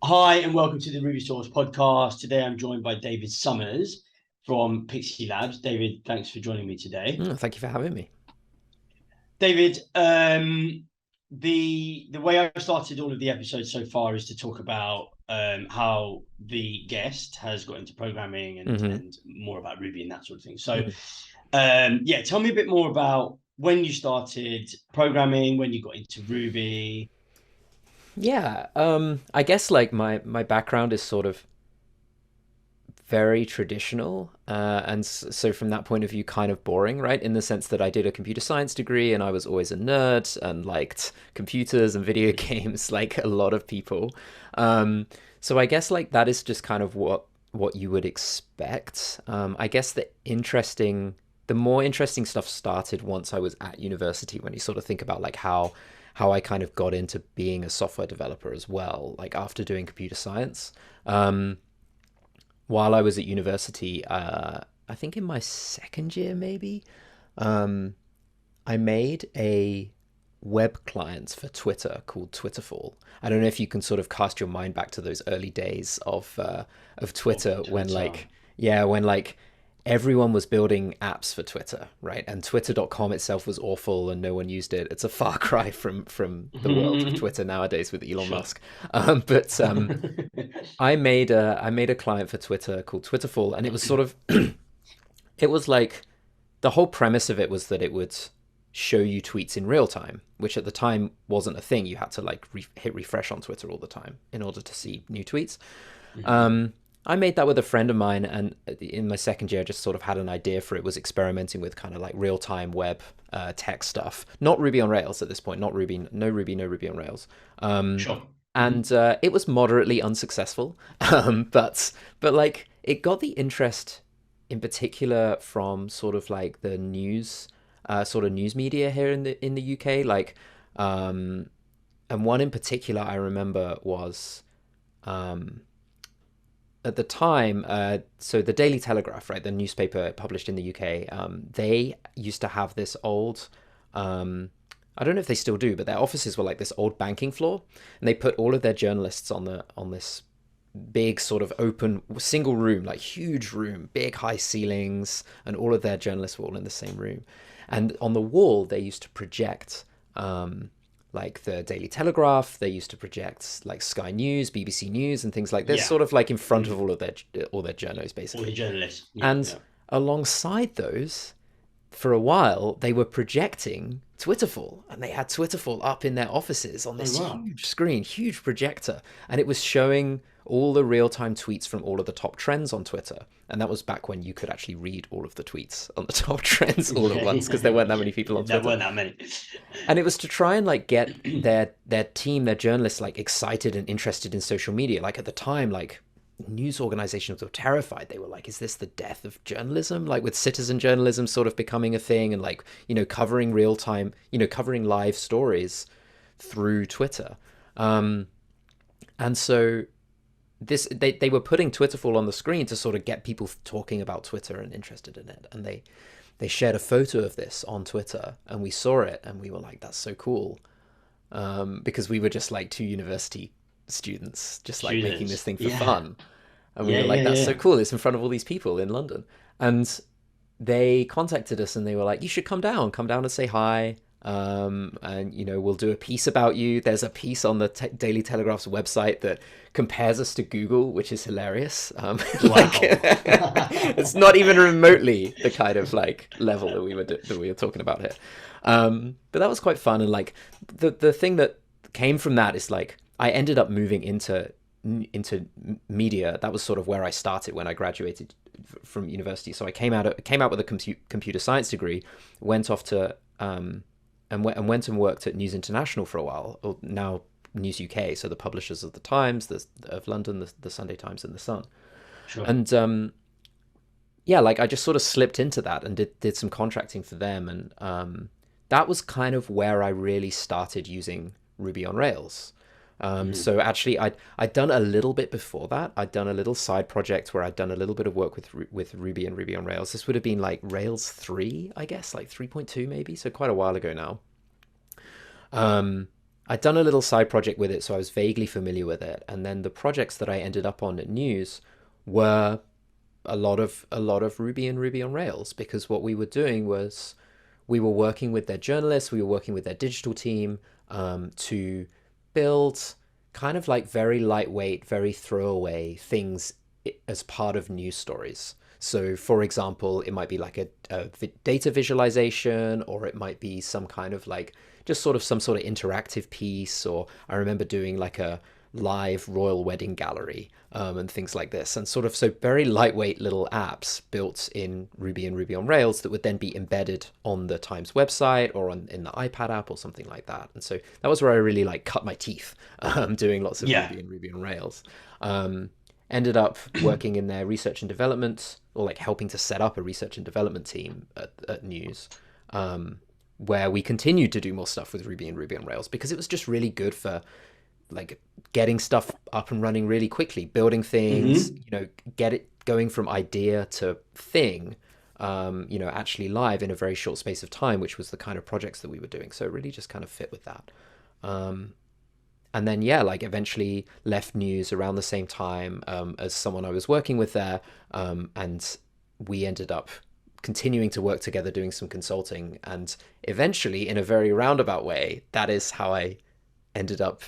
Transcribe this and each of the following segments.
Hi, and welcome to the RubySorce podcast. Today I'm joined by David Summers from Pixie Labs. David, thanks for joining me today. Thank you for having me. David, the way I've started all of the episodes so far is to talk about how the guest has got into programming hmm and more about Ruby and that sort of thing. So, hmm yeah, tell me a bit more about when you started programming, when you got into Ruby. Yeah, I guess like my background is sort of very traditional, and so from that point of view, kind of boring, right? In the sense that I did a computer science degree, and I was always a nerd and liked computers and video games, like a lot of people. So I guess like that is just kind of what you would expect. I guess the more interesting stuff started once I was at university. When you sort of think about like how I kind of got into being a software developer as well, like after doing computer science. While I was at university, I think in my second year maybe, um, I made a web client for Twitter called Twitterfall. I don't know if you can sort of cast your mind back to those early days of Of Twitter when Twitter. like everyone was building apps for Twitter, right? And twitter.com itself was awful and no one used it. It's a far cry from the world of Twitter nowadays with Elon Sure. Musk. But I made a client for Twitter called Twitterfall, and it was sort of it was like the whole premise of it was that it would show you tweets in real time, which at the time wasn't a thing. You had to like hit refresh on Twitter all the time in order to see new tweets. Mhm. Um, I made that with a friend of mine, and in my second year, I just sort of had an idea for it. Was experimenting with kind of like real time web tech stuff, not Ruby on Rails at this point, not Ruby, no Ruby on Rails. Um, Sure. and it was moderately unsuccessful, but like it got the interest in particular from sort of like the news, sort of news media here in the UK, like um, and one in particular I remember was um, at the time, so the Daily Telegraph, right, the newspaper published in the UK, they used to have this old, I don't know if they still do, but their offices were like this old banking floor, and they put all of their journalists on this big sort of open single room, like huge room, big high ceilings, and all of their journalists were all in the same room. And on the wall, they used to project like the Daily Telegraph. They used to project like Sky News, BBC News, and things like this, Yeah. sort of like in front of Mhm. all their journos, All the basically. journalists. Yeah, And yeah. alongside those, for a while, they were projecting Twitterfall, and they had Twitterfall up in their offices on Oh this wow. huge screen, huge projector, and it was showing all the real-time tweets from all of the top trends on Twitter. And that was back when you could actually read all of the tweets on the top trends all at Yeah, once because there weren't that many people on there Twitter. weren't that many. And it was to try and like get their team, their journalists like excited and interested in social media. Like at the time, like news organizations were terrified. They were like, is this the death of journalism? Like with citizen journalism sort of becoming a thing and like, covering real time, covering live stories through Twitter. Um, and so they were putting Twitterfall on the screen to sort of get people talking about Twitter and interested in it. And they shared a photo of this on Twitter and we saw it and we were like, that's so cool. Because we were just like two university students, just like making this Students. thing for Yeah. fun. And we Yeah, were like, yeah, that's so yeah. cool. It's in front of all these people in London. And they contacted us and they were like, you should come down and say hi. And we'll do a piece about you. There's a piece on the Daily Telegraph's website that compares us to Google, which is hilarious. Like Wow. it's not even remotely the kind of like level that we were talking about here. But that was quite fun. And like the thing that came from that is like I ended up moving into media. That was sort of where I started when I graduated from university. So I came out with a computer science degree, went off to went and worked at News International for a while, or now News UK, so the publishers of the Times, of London, the Sunday Times, and the Sun. Sure. And yeah, like I just sort of slipped into that and did some contracting for them, and that was kind of where I really started using Ruby on Rails. Mhm. So actually, I'd done a little bit before that. I'd done a little side project where I'd done a little bit of work with Ruby and Ruby on Rails. This would have been like Rails 3, I guess, like 3.2 maybe, so quite a while ago now. Um, I'd done a little side project with it, so I was vaguely familiar with it. And then the projects that I ended up on at News were a lot of Ruby and Ruby on Rails, because what we were doing was we were working with their journalists, we were working with their digital team to build kind of like very lightweight, very throwaway things as part of news stories. So, for example, it might be like a data visualization, or it might be some kind of like just sort of some sort of interactive piece. Or I remember doing like a live royal wedding gallery and things like this. And sort of so very lightweight little apps built in Ruby and Ruby on Rails that would then be embedded on the Times website or in the iPad app or something like that. And so that was where I really like cut my teeth doing lots of Yeah. Ruby and Ruby on Rails. Um, Ended up working in their research and development, or like helping to set up a research and development team at News, where we continued to do more stuff with Ruby and Ruby on Rails, because it was just really good for like getting stuff up and running really quickly, building things, Hmm. get it going from idea to thing, actually live in a very short space of time, which was the kind of projects that we were doing. So it really just kind of fit with that. Um, and then yeah, like eventually left News around the same time as someone I was working with there, and we ended up continuing to work together doing some consulting, and eventually, in a very roundabout way, that is how I ended up,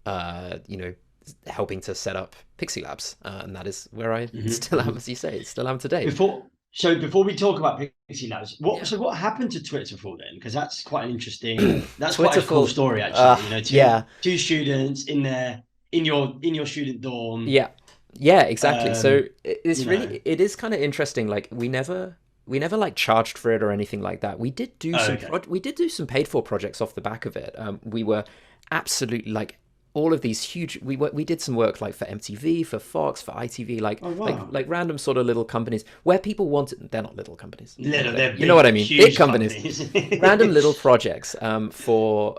uh, you know, helping to set up Pixie Labs, and that is where I Hmm. still am, Hmm. as you say, still am today. Before we talk about Pixie Labs, Yeah. what happened to Twitterfall then? Because that's quite an interesting, that's quite a cool Twitterful, story actually. You know, yeah, two students in there in your student dorm. yeah, yeah, exactly. So Um, it's you know, really, it is kind of interesting. Like we never like charged for it or anything like that. oh, okay. We did do some paid for projects off the back of it. We were absolutely like all of these huge. We did some work like for MTV, for Fox, for ITV, like Oh like wow. like random sort of little companies where people wanted. They're not little companies. Little, they're You know what I big, mean? Big huge companies, companies. random little projects for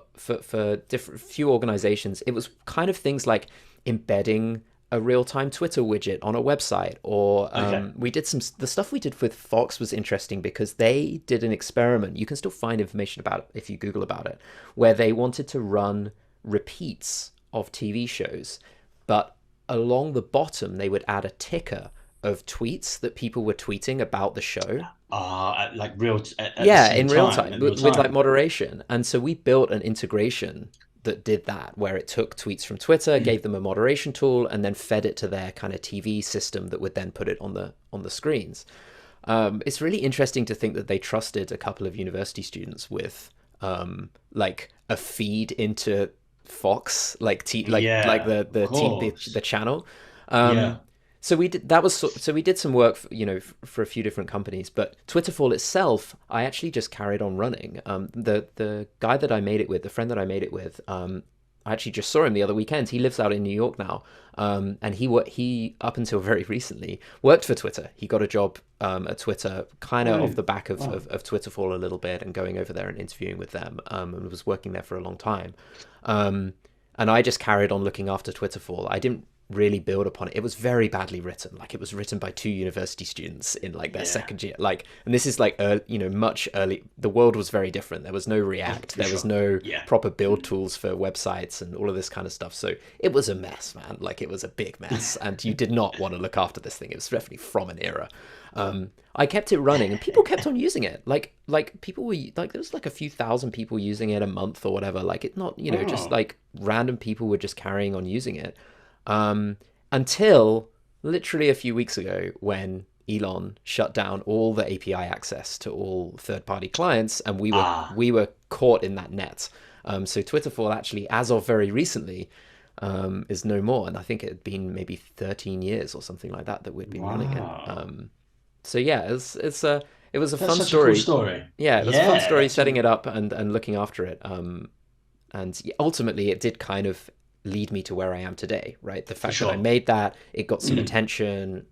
different few organizations. It was kind of things like embedding a real-time Twitter widget on a website, or Okay. we did some the stuff we did with Fox was interesting because they did an experiment. You can still find information about it if you Google about it, where they wanted to run repeats of TV shows, but along the bottom they would add a ticker of tweets that people were tweeting about the show. Like at the Yeah, same in real time, time at real with like time. moderation. And so we built an integration that did that, where it took tweets from Twitter, gave them a moderation tool, and then fed it to their kind of TV system that would then put it on the screens. It's really interesting to think that they trusted a couple of university students with like a feed into Fox, like Yeah, of the course. channel. Yeah. Um, so we did so we did some work for a few different companies, but Twitterfall itself I actually just carried on running. The guy that I made it with, the friend that I made it with, I actually just saw him the other weekend. He lives out in New York now, and he up until very recently worked for Twitter. He got a job at Twitter, kind of off Oh, the back of, wow. Twitterfall a little bit, and going over there and interviewing with them, and was working there for a long time. Um, and I just carried on looking after Twitterfall. I didn't really build upon it. It was very badly written. Like it was written by two university students in like their Yeah, second year. Like, and this is like much early. The world was very different. There was no React. for There was sure. no Yeah. proper build tools for websites and all of this kind of stuff. So it was a mess, man. Like it was a big mess, and you did not want to look after this thing. It was definitely from an era. I kept it running, and people kept on using it. Like people were like there was like a few thousand people using it a month or whatever. Like it not just Oh, like random people were just carrying on using it, until literally a few weeks ago when Elon shut down all the API access to all third-party clients, and we were ah, we were caught in that net. So Twitterfall actually, as of very recently, is no more, and I think it had been maybe 13 years or something like that that we'd been running it. wow. So yeah, it was a That's fun such a cool story. story. Yeah, it was a fun Yeah, story that's setting a, it up and looking after it. And ultimately, it did kind of lead me to where I am today, right? The for fact that I sure. made that, it got some attention.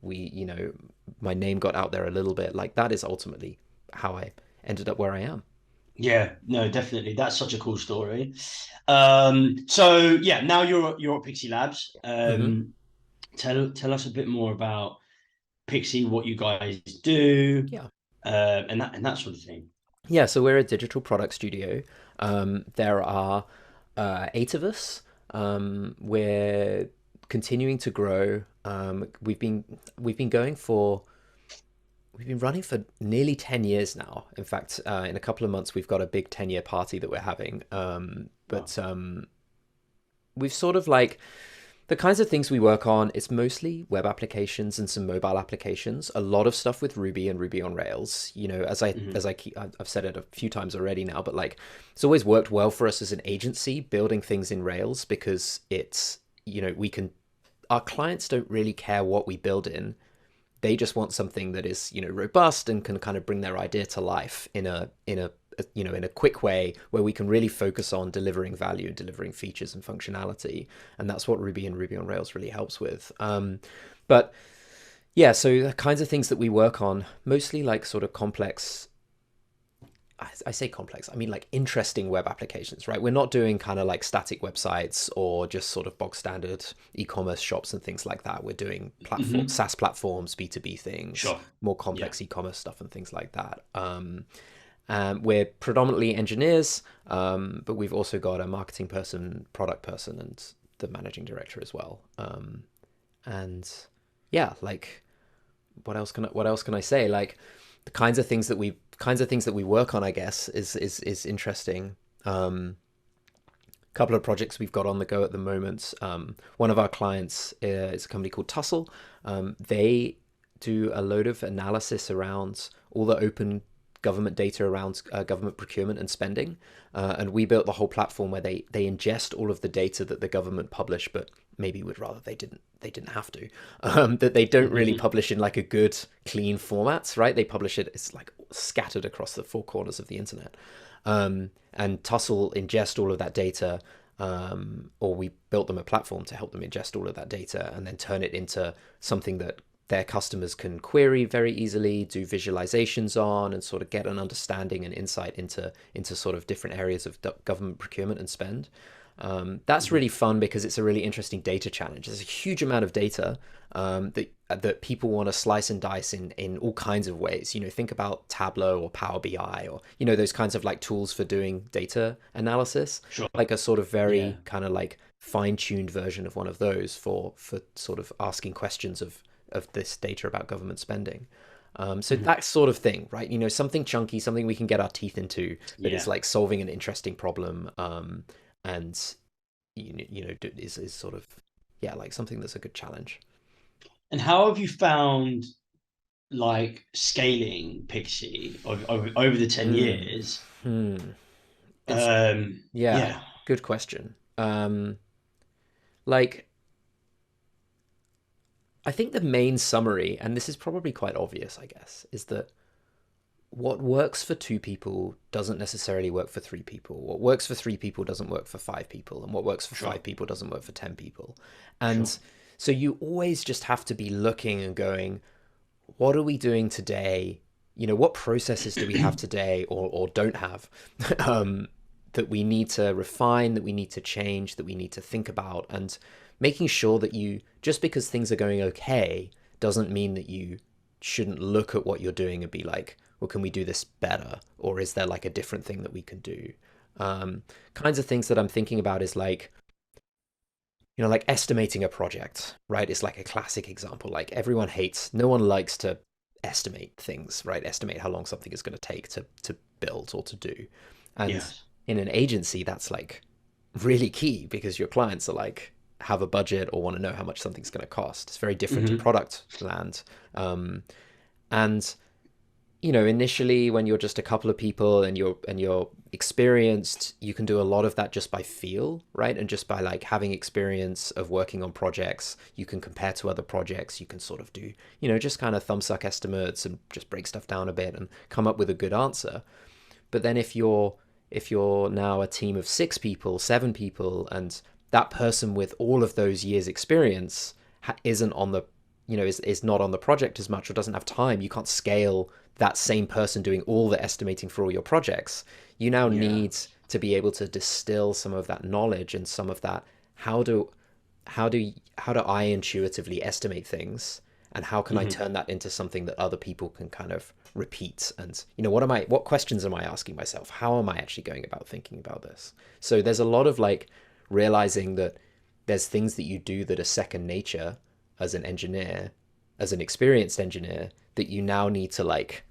My name got out there a little bit. Like that is ultimately how I ended up where I am. Yeah, no, definitely. That's such a cool story. So yeah, now you're at Pixie Labs. Hmm. Tell us a bit more about Pixie, what you guys do, Yeah. and that sort of thing. Yeah, so we're a digital product studio. There are, 8 of us. We're continuing to grow. We've been going for we've been running for nearly 10 years now. In fact, in a couple of months, we've got a big 10-year party that we're having. Wow. But we've sort of like the kinds of things we work on, it's mostly web applications and some mobile applications. A lot of stuff with Ruby and Ruby on Rails. You know, Hmm. I've said it a few times already now, but like it's always worked well for us as an agency building things in Rails because it's, you know, we can our clients don't really care what we build in. They just want something that is, you know, robust and can kind of bring their idea to life in a quick way where we can really focus on delivering value and delivering features and functionality. And that's what Ruby and Ruby on Rails really helps with. But yeah, so the kinds of things that we work on, mostly like sort of complex, I say complex, I mean like interesting web applications, right? We're not doing kind of like static websites or just sort of bog standard e-commerce shops and things like that. We're doing Hmm. SaaS platforms, B2B things, Sure. more Yeah. complex e-commerce stuff and things like that. We're predominantly engineers, but we've also got a marketing person, product person, and the managing director as well. And yeah, like what else can I say? Like the kinds of things that we work on, I guess, is interesting. Couple of projects we've got on the go at the moment. One of our clients is a company called Tussle. They do a load of analysis around all the open government data around government procurement and spending. And we built the whole platform where they ingest all of the data that the government publish, but maybe would rather they didn't have to. That they don't really Hmm. publish in like a good clean format, right? They publish it, it's like scattered across the four corners of the internet. And Tussle ingest all of that data, or we built them a platform to help them ingest all of that data and then turn it into something that their customers can query very easily, do visualizations on, and sort of get an understanding and insight into sort of different areas of government procurement and spend. That's Hmm. really fun because it's a really interesting data challenge. There's a huge amount of data that people want to slice and dice in all kinds of ways. You know, think about Tableau or Power BI or you know those kinds of like tools for doing data analysis. Sure. Like a sort of Yeah. very kind of like fine-tuned version of one of those for sort of asking questions of this data about government spending. So Hmm. that sort of thing, right? You know, something chunky, something we can get our teeth into that is Yeah. like solving an interesting problem, and you know is sort of yeah like something that's a good challenge. And how have you found like scaling Pixie over the 10 Mm. years? Hmm. It's yeah, Yeah. good question. Like I think the main summary, and this is probably quite obvious, I guess, is that what works for two people doesn't necessarily work for three people. What works for three people doesn't work for five people, and what works for Sure. five people doesn't work for 10 people. Sure. And so you always just have to be looking and going, what are we doing today? You know, what processes do we have today or don't have um, that we need to refine, that we need to change, that we need to think about, and making sure that you, just because things are going okay, doesn't mean that you shouldn't look at what you're doing and be like, well, can we do this better? Or is there like a different thing that we can do? Kinds of things that I'm thinking about is like, you know, like estimating a project, right? It's like a classic example. Like everyone hates, no one likes to estimate things, right? Estimate how long something is going to take to build or to do. And Yes. in an agency, that's like really key because your clients are like, have a budget or want to know how much something's going to cost. It's very different in Hmm. product land. Um, and you know, initially when you're just a couple of people and you're experienced, you can do a lot of that just by feel, right? And just by like having experience of working on projects, you can compare to other projects, you can sort of do, you know, just kind of thumbsuck estimates and just break stuff down a bit and come up with a good answer. But then if you're now a team of six people, seven people, and that person with all of those years experience isn't on the is not on the project as much or doesn't have time, you can't scale that same person doing all the estimating for all your projects. You now Yeah. need to be able to distill some of that knowledge and some of that how do how do I intuitively estimate things and how can I Hmm. turn that into something that other people can kind of repeat? And what questions am I asking myself? How am I actually going about thinking about this? So there's a lot of like realizing that there's things that you do that are second nature as an engineer, as an experienced engineer, that you now need to like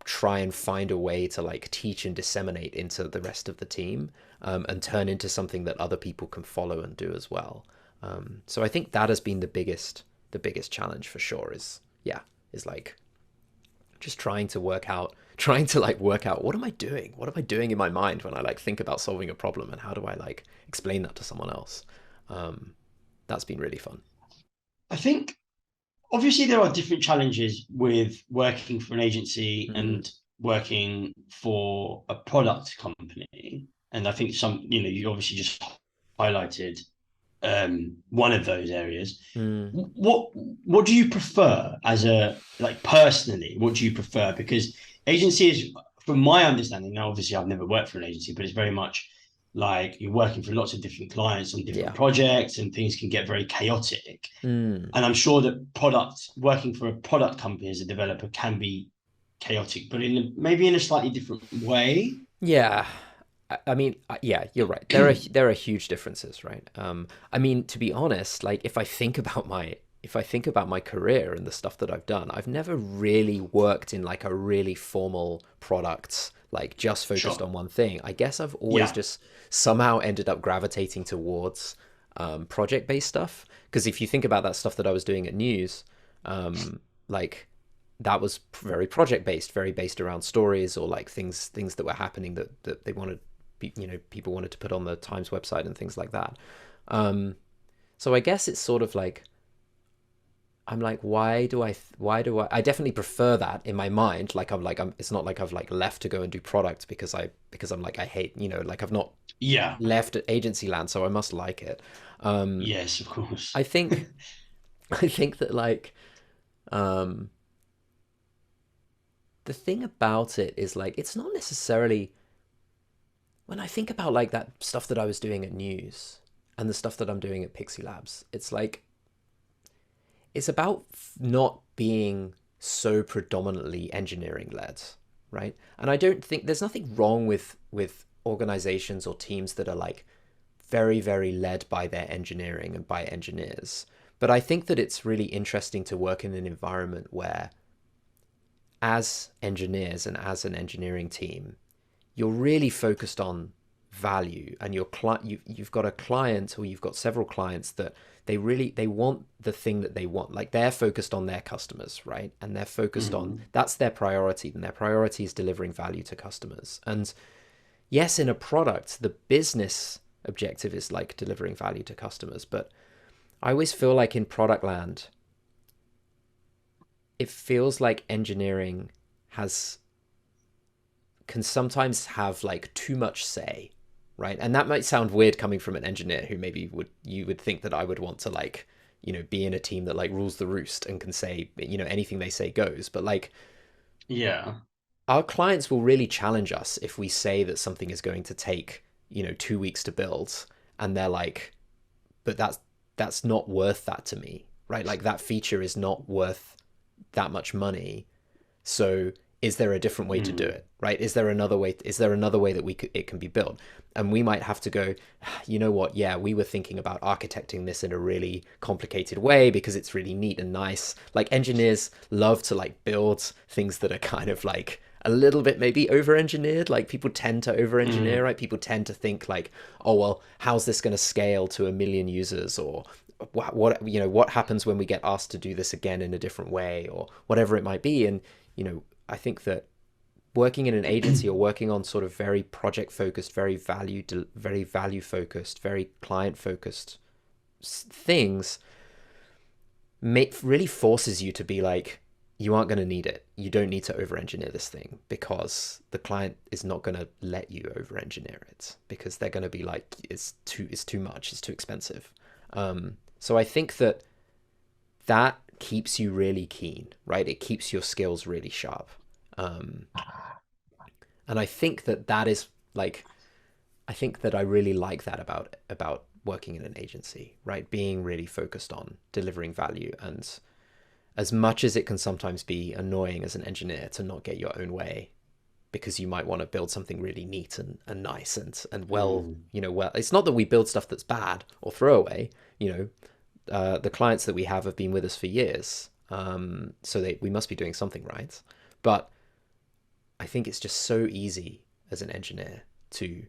try and find a way to like teach and disseminate into the rest of the team, and turn into something that other people can follow and do as well. So I think that has been the biggest challenge for sure. Is like just trying to work out what am I doing? What am I doing in my mind when I like think about solving a problem, and how do I like explain that to someone else? Um, that's been really fun. I think obviously there are different challenges with working for an agency Mm, and working for a product company. And I think you obviously just highlighted one of those areas. mm, What do you prefer as a like personally? What do you prefer? Because agencies, from my understanding, now obviously I've never worked for an agency, but it's very much like you're working for lots of different clients on different yeah. projects, and things can get very chaotic. Mm, And I'm sure that working for a product company as a developer can be chaotic, but maybe in a slightly different way. yeah. I mean, yeah, you're right. There are huge differences, right? I mean, to be honest, like if I think about my career and the stuff that I've done, I've never really worked in like a really formal product, like just focused Sure. on one thing. I guess I've always Yeah. just somehow ended up gravitating towards project-based stuff. Because if you think about that stuff that I was doing at News, like that was very project based, very based around stories or like things that were happening that they wanted, people wanted to put on the Times website and things like that. Um, so I guess it's sort of like I'm like, I definitely prefer that in my mind. Like it's not like I've like left to go and do product because I'm like I hate, like I've not Yeah. left agency land, so I must like it. Um, Yes, of course. I think I think that like um the thing about it is like it's not necessarily when I think about like that stuff that I was doing at News and the stuff that I'm doing at Pixie Labs, it's like it's about not being so predominantly engineering led, right? And I don't think there's nothing wrong with organizations or teams that are like very led by their engineering and by engineers. But I think that it's really interesting to work in an environment where as engineers and as an engineering team, you're really focused on value, and you've got a client, or you've got several clients that they want the thing that they want. Like they're focused on their customers, right? And they're focused on Mhm. that's their priority, and their priority is delivering value to customers. And yes, in a product, the business objective is like delivering value to customers, but I always feel like in product land, it feels like engineering has can sometimes have like too much say, right? And that might sound weird coming from an engineer who maybe would think that I would want to like, be in a team that like rules the roost and can say, anything they say goes. But like Yeah. our clients will really challenge us if we say that something is going to take, 2 weeks to build, and they're like, but that's not worth that to me, right? Like that feature is not worth that much money. So is there a different way to do Mm. it, right? Is there another way that it can be built? And we might have to go, you know what? Yeah, we were thinking about architecting this in a really complicated way because it's really neat and nice. Like engineers love to like build things that are kind of like a little bit maybe over engineered. Like people tend to over engineer, Mm. right? People tend to think like, oh well, how's this going to scale to 1 million users, or what happens when we get asked to do this again in a different way, or whatever it might be. And I think that working in an agency or working on sort of very project focused, very value focused, very client focused things really forces you to be like, you aren't going to need it. You don't need to over engineer this thing, because the client is not going to let you over engineer it, because they're going to be like, it's too much, it's too expensive. So I think that keeps you really keen, right? It keeps your skills really sharp. Um, and I think that is like, I think that I really like that about working in an agency, right? Being really focused on delivering value, and as much as it can sometimes be annoying as an engineer to not get your own way, because you might want to build something really neat and nice and well, Mm. well, it's not that we build stuff that's bad or throwaway. The clients that we have been with us for years, so we must be doing something right. But I think it's just so easy as an engineer to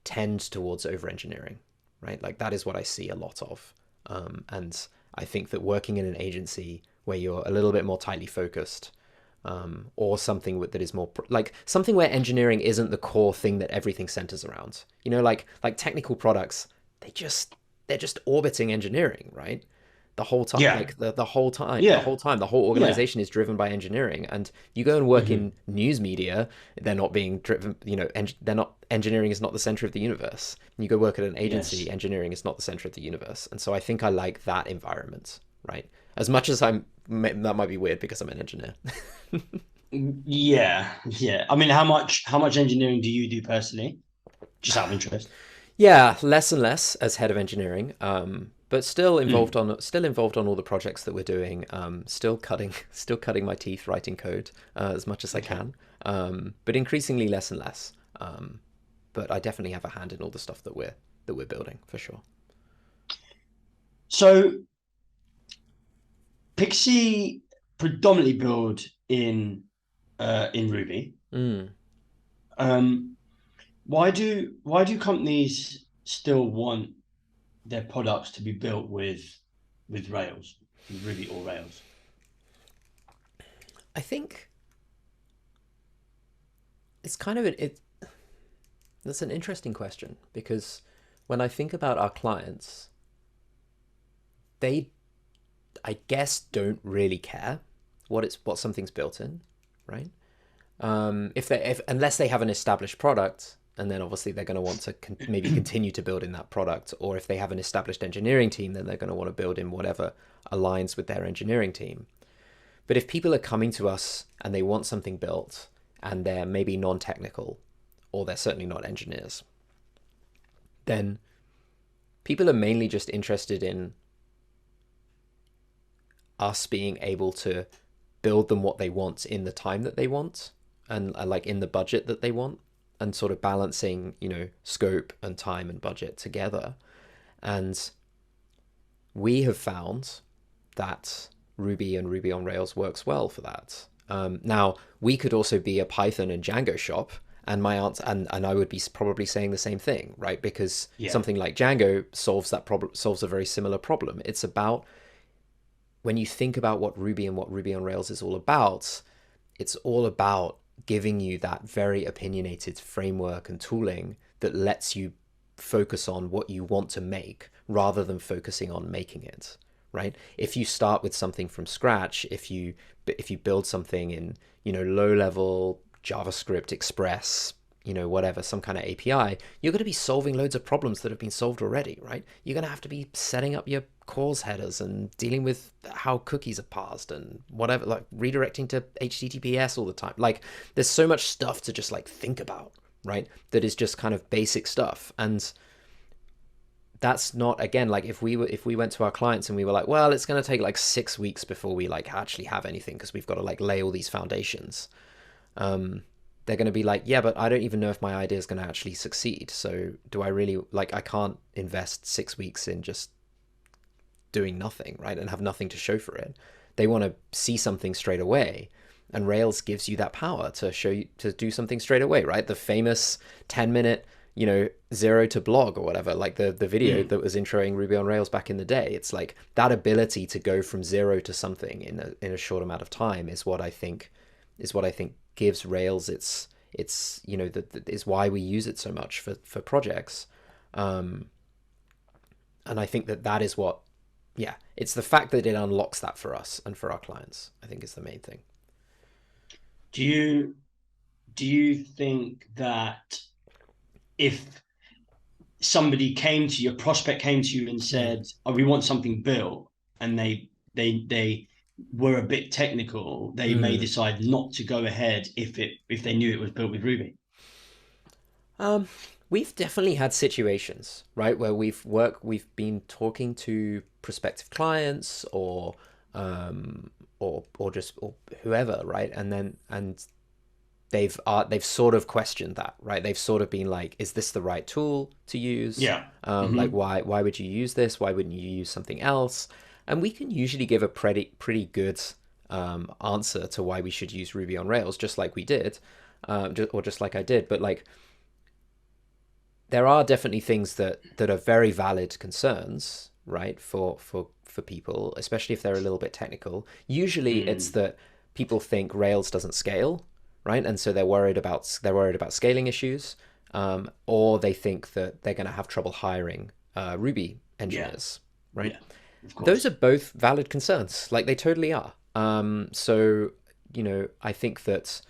tend towards over engineering, right? Like that is what I see a lot of. And I think that working in an agency where you're a little bit more tightly focused, or something that is more like something where engineering isn't the core thing that everything centers around. Like technical products, they're just orbiting engineering, right? The whole time, Yeah, like the whole time, yeah, the whole yeah. organization is driven by engineering. And you go and work Hmm. in news media, they're not being driven. They're not. Engineering is not the center of the universe. You go work at an agency, Yes. engineering is not the center of the universe. And so I think I like that environment, right? As much as that might be weird because I'm an engineer. Yeah, yeah. I mean, how much engineering do you do personally? Just out of interest. Yeah, less and less as head of engineering, but Mm. still involved on all the projects that we're doing. Still cutting my teeth writing code as much as I Okay. can, but increasingly less and less. But I definitely have a hand in all the stuff that we're building for sure. So Pixie predominantly build in Ruby. Mm. Um, why do companies still want their products to be built with Rails, with Ruby or Rails? I think it's kind of it. That's an interesting question because when I think about our clients, they I guess don't really care what something's built in, right? If unless they have an established product, and then obviously they're going to want to maybe continue to build in that product, or if they have an established engineering team, then they're going to want to build in whatever aligns with their engineering team. But if people are coming to us and they want something built and they're maybe non-technical, or they're certainly not engineers, then people are mainly just interested in us being able to build them what they want in the time that they want, and like in the budget that they want, and sort of balancing scope and time and budget together. And we have found that Ruby and Ruby on Rails works well for that. Now we could also be a Python and Django shop, and my answer and I would be probably saying the same thing, right? Because Yeah. something like Django solves a very similar problem. It's about, when you think about what Ruby on Rails is all about, it's all about giving you that very opinionated framework and tooling that lets you focus on what you want to make rather than focusing on making it, right? If you start with something from scratch, if you build something in, low level JavaScript Express, whatever, some kind of API, you're going to be solving loads of problems that have been solved already, right? You're going to have to be setting up your calls headers and dealing with how cookies are parsed and whatever, like redirecting to HTTPS all the time. Like there's so much stuff to just like think about, right? That is just kind of basic stuff. And that's not, again, like if we went to our clients and we were like, well, it's going to take like 6 weeks before we like actually have anything because we've got to like lay all these foundations. They're going to be like, yeah, but I don't even know if my idea is going to actually succeed. So do I really, like, I can't invest 6 weeks in just doing nothing, right? And have nothing to show for it. They want to see something straight away. And Rails gives you that power to show you to do something straight away, right? The famous 10-minute, zero to blog or whatever, like the video Mm. that was introing Ruby on Rails back in the day. It's like that ability to go from zero to something in a short amount of time is what I think gives Rails its is why we use it so much for projects. Um, and I think that is what, yeah, it's the fact that it unlocks that for us and for our clients, I think, is the main thing. Do you think that if somebody came to your prospect came to you and Mm. said, "Oh, we want something built," and they were a bit technical, they may Mm. decide not to go ahead if they knew it was built with Ruby. Um, we've definitely had situations, right, where we've been talking to prospective clients, or or whoever, right? And they've sort of questioned that, right? They've sort of been like, is this the right tool to use? Yeah. Like, Hmm. why would you use this? Why wouldn't you use something else? And we can usually give a pretty good answer to why we should use Ruby on Rails, just like we did, just like I did. But like, there are definitely things that are very valid concerns, right, for people, especially if they're a little bit technical. Usually, it's Mm. that people think Rails doesn't scale, right, and so they're worried about scaling issues, or they think that they're going to have trouble hiring Ruby Yeah. engineers, right? Yeah. Of Those are course. both valid concerns, like they totally are. So I think that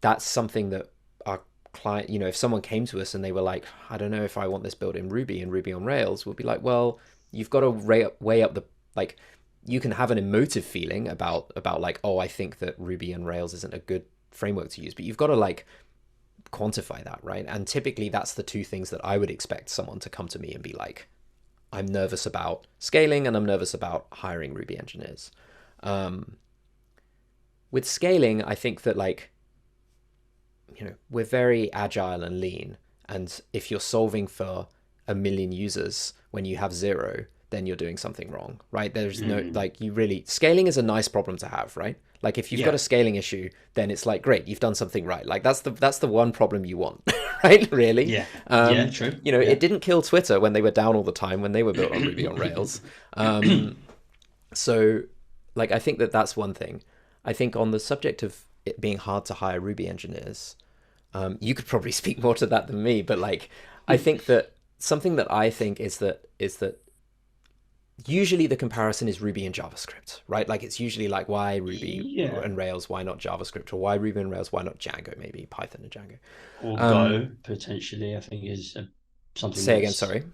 that's something that our client, if someone came to us and they were like, I don't know if I want this built in Ruby and Ruby on Rails, we'll be like, well, you've got to weigh up the, like, you can have an emotive feeling about like, oh, I think that Ruby and Rails isn't a good framework to use, but you've got to like quantify that, right? And typically that's the two things that I would expect someone to come to me and be like, I'm nervous about scaling and I'm nervous about hiring Ruby engineers. Um, with scaling, I think that like, we're very agile and lean. And if you're solving for a million users when you have zero, then you're doing something wrong, right? There's no, Mm. like, scaling is a nice problem to have, right? Like if you've got a Yeah. scaling issue, then it's like, great, you've done something right. Like that's the one problem you want, right? Really. Yeah. Yeah. True. It Yeah. didn't kill Twitter when they were down all the time when they were built on Ruby on Rails. So, like, I think that that's one thing. I think on the subject of it being hard to hire Ruby engineers, you could probably speak more to that than me, but like, I think that something that I think is that usually the comparison is Ruby and JavaScript, right? Like it's usually like why Ruby Yeah. and Rails, why not JavaScript, or why Ruby and Rails, why not Django, maybe Python and Django. Or Um, Go potentially, I think is something Say again, that's sorry.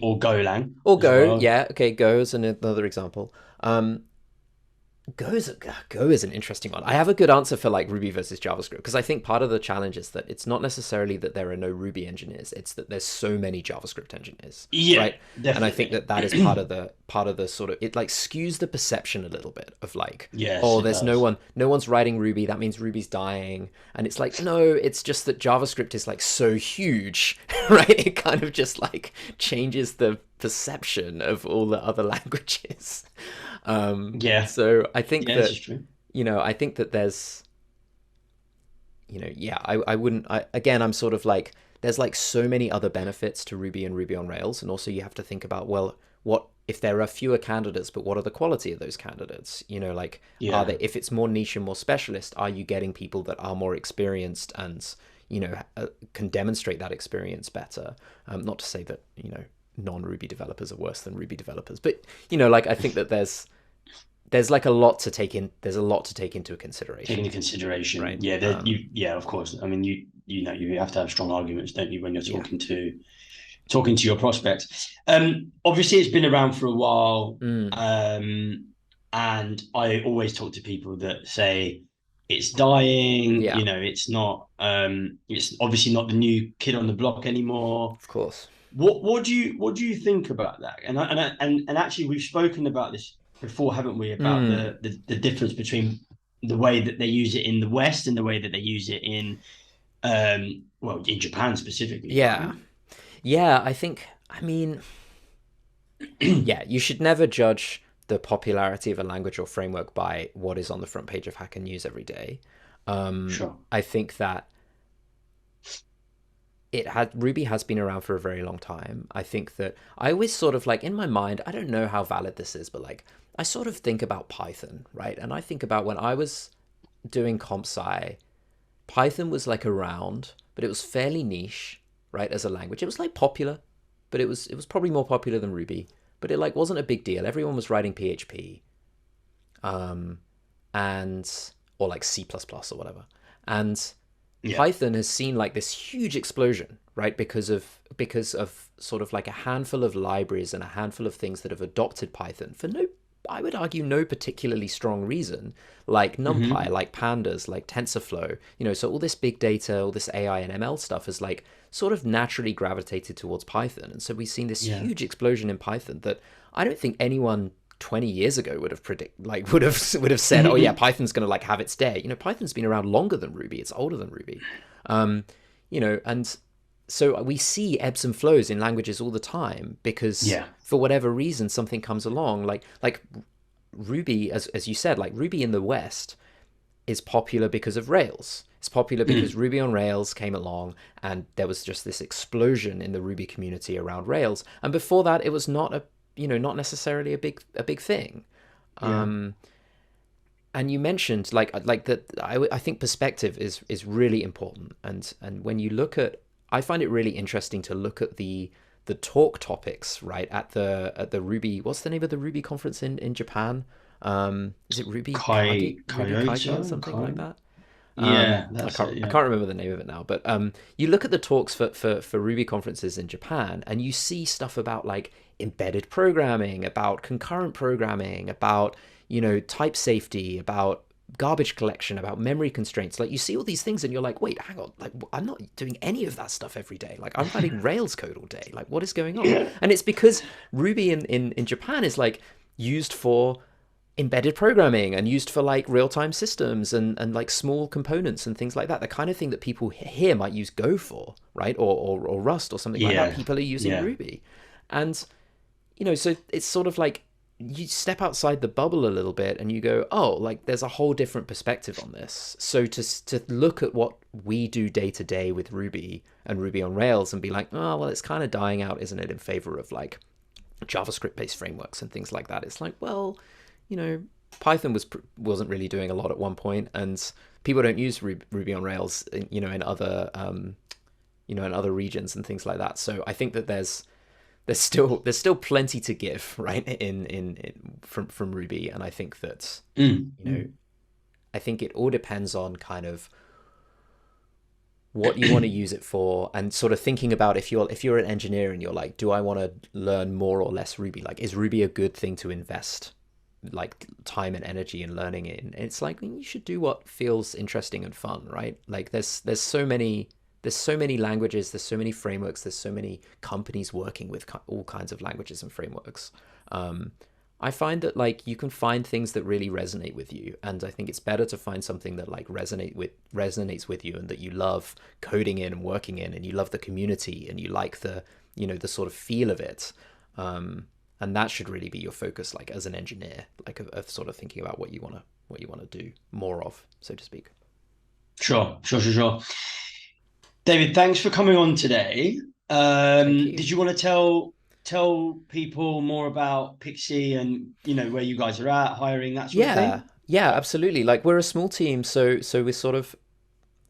or Golang Or as Go, well. yeah, okay, Go is another example. Um, Go is an interesting one. I have a good answer for like Ruby versus JavaScript because I think part of the challenge is that it's not necessarily that there are no Ruby engineers; it's that there's so many JavaScript engineers, Yeah, right? And I think definitely. that is part of the sort of, it like skews the perception a little bit of like, Yes, oh, it there's no does. one, no one's writing Ruby, that means Ruby's dying, and it's like no, it's just that JavaScript is like so huge, right? It kind of just like changes the perception of all the other languages. Yeah, So I think yeah, this is that, true. I think that there's, yeah, I wouldn't, again, I'm sort of like, there's like so many other benefits to Ruby and Ruby on Rails. And also you have to think about, well, what, if there are fewer candidates, but what are the quality of those candidates? Like, are Yeah. they, if it's more niche and more specialist, are you getting people that are more experienced and, can demonstrate that experience better? Not to say that, non-Ruby developers are worse than Ruby developers, but, like, I think that there's like a lot to take in. There's a lot to take into Taking consideration, into consideration. right? Yeah, yeah, of course. I mean, you have to have strong arguments, don't you, when you're Yeah. talking to your prospects. Obviously it's been around for a while. Mm, And I always talk to people that say it's dying, yeah. it's obviously not the new kid on the block anymore. Of course. What do you think about that? And actually we've spoken about this before, haven't we? About Mm, the difference between the way that they use it in the West and the way that they use it in well, in Japan specifically, right? yeah. Yeah. I think. I mean, yeah. You should never judge the popularity of a language or framework by what is on the front page of Hacker News every day. Sure. I think that Ruby has been around for a very long time. I think that I always sort of like in my mind, I don't know how valid this is, but like I sort of think about Python, right? And I think about when I was doing comp sci, Python was like around, but it was fairly niche, right, as a language. It was like popular, but it was probably more popular than Ruby, but it like wasn't a big deal. Everyone was writing PHP, um, and or like C++ plus plus or whatever. And Yeah. Python has seen like this huge explosion, right? Because of sort of like a handful of libraries and a handful of things that have adopted Python for no, I would argue, no particularly strong reason, like NumPy, Hmm. like Pandas, like TensorFlow. So all this big data, all this AI and ML stuff has like sort of naturally gravitated towards Python, and so we've seen this Yeah. huge explosion in Python that I don't think anyone 20 years ago would have said, oh yeah, Python's going to like have its day. Python's been around longer than Ruby. It's older than Ruby. And so we see ebbs and flows in languages all the time because Yeah. for whatever reason something comes along, like Ruby, as you said, like Ruby in the West is popular because of Rails. It's popular because Ruby on Rails came along and there was just this explosion in the Ruby community around Rails. And before that, it was not not necessarily a big thing. Yeah. And you mentioned like that. I think perspective is really important. And when you look at, I find it really interesting to look at the talk topics, right, at the Ruby. What's the name of the Ruby conference in Japan? Is it Ruby Kage, Ruby Kage or something like that? Yeah, I that's can't it. I Yeah. can't remember the name of it now, but you look at the talks for Ruby conferences in Japan, and you see stuff about like embedded programming, about concurrent programming, about type safety, about garbage collection, about memory constraints. Like you see all these things, and you're like, wait, hang on, like I'm not doing any of that stuff every day. Like I'm writing Rails code all day. Like what is going on? Yeah. And it's because Ruby in Japan is like used for embedded programming and used for like real-time systems and like small components and things like that, the kind of thing that people here might use Go for, right, or Rust or something like that. Yeah. People are using Yeah. Ruby. And so it's sort of like you step outside the bubble a little bit and you go, oh, like there's a whole different perspective on this. So to look at what we do day to day with Ruby and Ruby on Rails and be like, oh well, it's kind of dying out, isn't it, in favor of like JavaScript based frameworks and things like that. It's like, well, Python wasn't really doing a lot at one point, and people don't use Ruby on Rails, in other in other regions and things like that. So I think that there's still plenty to give, right, from Ruby, and I think that I think it all depends on kind of what you want to use it for, and sort of thinking about if you're an engineer and you're like, do I want to learn more or less Ruby? Like, is Ruby a good thing to invest like time and energy in learning it? And it's like you should do what feels interesting and fun, right? Like there's so many languages, there's so many frameworks, there's so many companies working with all kinds of languages and frameworks. I find that like you can find things that really resonate with you, and I think it's better to find something that like resonates with you and that you love coding in and working in, and you love the community and you like the the sort of feel of it. And that should really be your focus, like as an engineer, like of sort of thinking about what you want to do more of, so to speak. Sure. David, thanks for coming on today. Thank you. Did you want to tell people more about Pixie and where you guys are at, hiring, that sort of Yeah, thing? yeah, absolutely. Like we're a small team, so we're sort of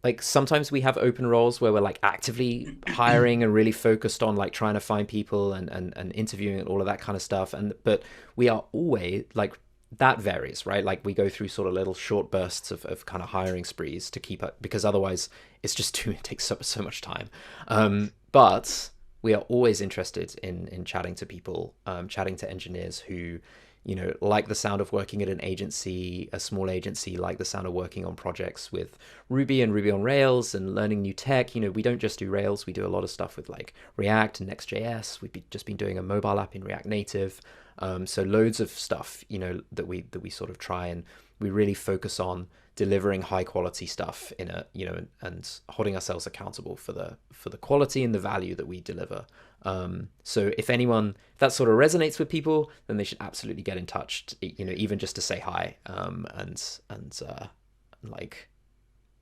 like sometimes we have open roles where we're like actively hiring and really focused on like trying to find people and interviewing and all of that kind of stuff. But we are always like, that varies, right? Like we go through sort of little short bursts of kind of hiring sprees to keep up, because otherwise it's just it takes so much time. But we are always interested in chatting to people, chatting to engineers who like the sound of working at an agency, a small agency, like the sound of working on projects with Ruby and Ruby on Rails and learning new tech. We don't just do Rails, we do a lot of stuff with like React and Next.js. Just been doing a mobile app in React Native. So loads of stuff, that we sort of try, and we really focus on delivering high quality stuff in a, and holding ourselves accountable for the quality and the value that we deliver. So if that sort of resonates with people, then they should absolutely get in touch, even just to say hi.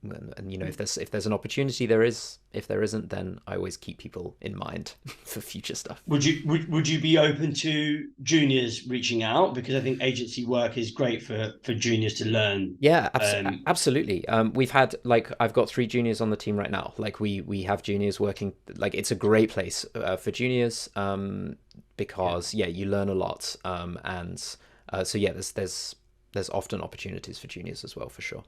If there's an opportunity, there is. If there isn't, then I always keep people in mind for future stuff. Would you be open to juniors reaching out? Because I think agency work is great for juniors to learn. Yeah, Um, absolutely. We've had like I've got 3 juniors on the team right now. Like we have juniors working. Like it's a great place for juniors, because you learn a lot. So yeah, there's often opportunities for juniors as well, for sure.